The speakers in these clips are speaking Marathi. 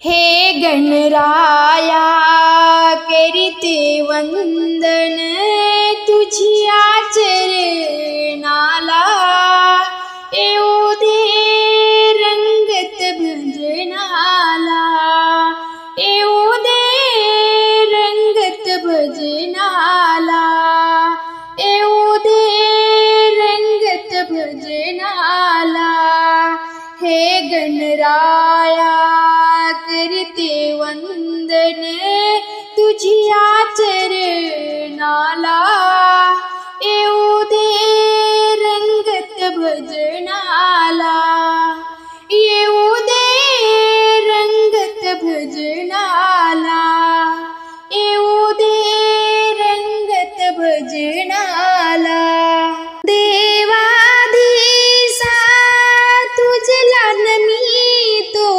हे गणराया करीते वंदन तुझिया चरणाला, येऊ दे रंगत भजनाला, येऊ दे रंगत भजनाला, येऊ दे रंगत भजनाला। हे गणराया करते वंदन तुझिया चरणाला, येऊ दे रंगत भजनाला, येऊ दे रंगत भजनाला, येऊ दे रंगत भजनाला। देवाधीसा तुझला नमितो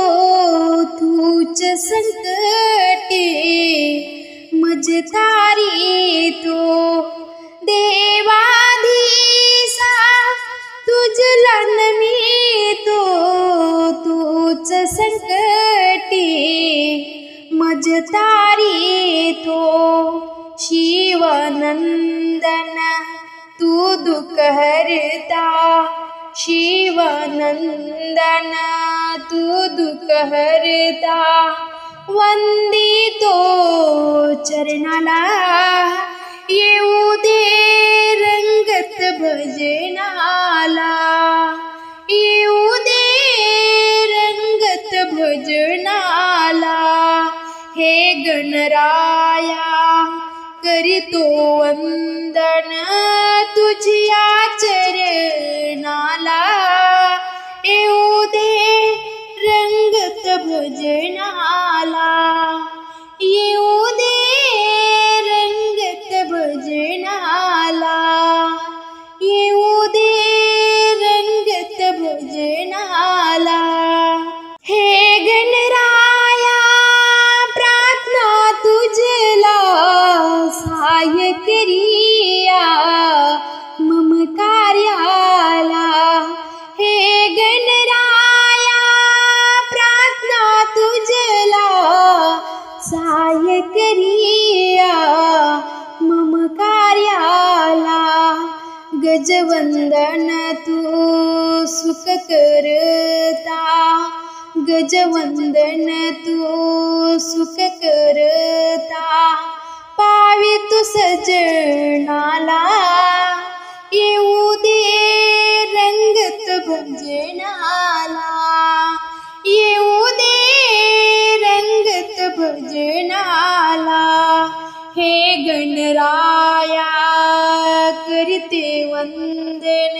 तूच संकटे मज तारितो, देवाधीसा तुझला नमितो तूच संकटे मज तारितो। शिवनंदन तू दुःख हरता, शिवनंदन तू दुःख हरता, वंदितो चरणाला, येऊ दे रंगत भजनाला, येऊ दे रंगत भजनाला। हे गणराया करीतो वंदन तुझिया चरणाला, येऊ दे रंगत भजनाला, येऊ दे रंगत भजनाला, येऊ दे रंगत भजनाला। हे गणराया प्रार्थना तुझला सहाय्य करिया मम कार्याला, हे गणराया प्रार्थना तुझला सहाय्य करिया मम कार्याला। गजवंदन तू सुख करता, गजवंदन तू सुख करता, पावी तू सजनाला, येऊ दे रंगत भजनाला, येऊ दे रंगत भजनाला। हे गणराया करते वंदन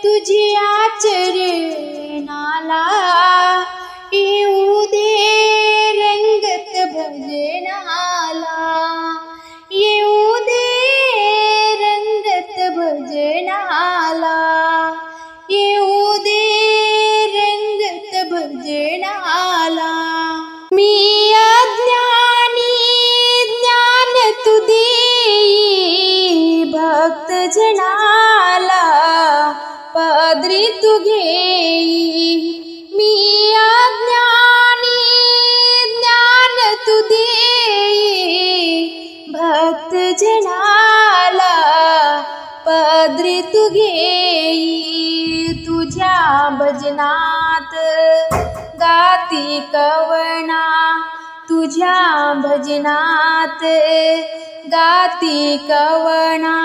तुझिया चरणाला, येऊ दे रंगत भजनाला, येऊ दे रंगत भजनाला, येऊ दे रंगत भजनाला। मी अज्ञानी ज्ञान तू देई, भक्त जनाला पदरी तू घेई। मी अज्ञानी ज्ञान तू देई, भक्त जनाला पदरी तू घेई। तुझ्या भजनात गाती कवना, तुझ्या भजनात गाती कवना,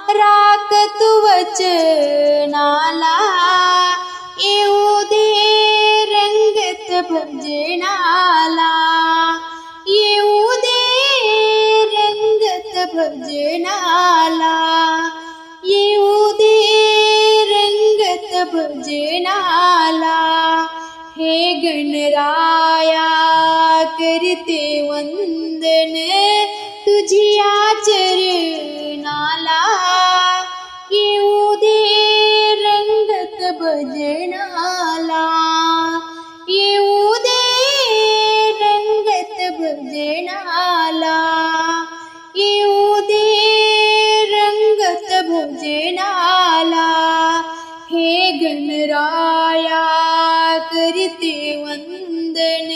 राख तू वचनाला, येऊ दे रंगत भजनाला, येऊ दे रंगत भजनाला, येऊ दे रंगत भजनाला। हे गणराया करते वंदन तुझिया चरणाला, येऊ दे रंगत भजनाला, येऊ दे रंगत भजनाला, येऊ दे रंगत भजनाला। हे गणराया करते वंदन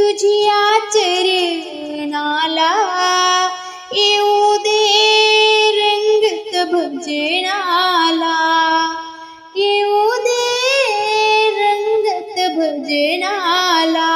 तुझिया चरणाला येऊ दे रंगत भजनाला येऊ दे रंगत भजनाला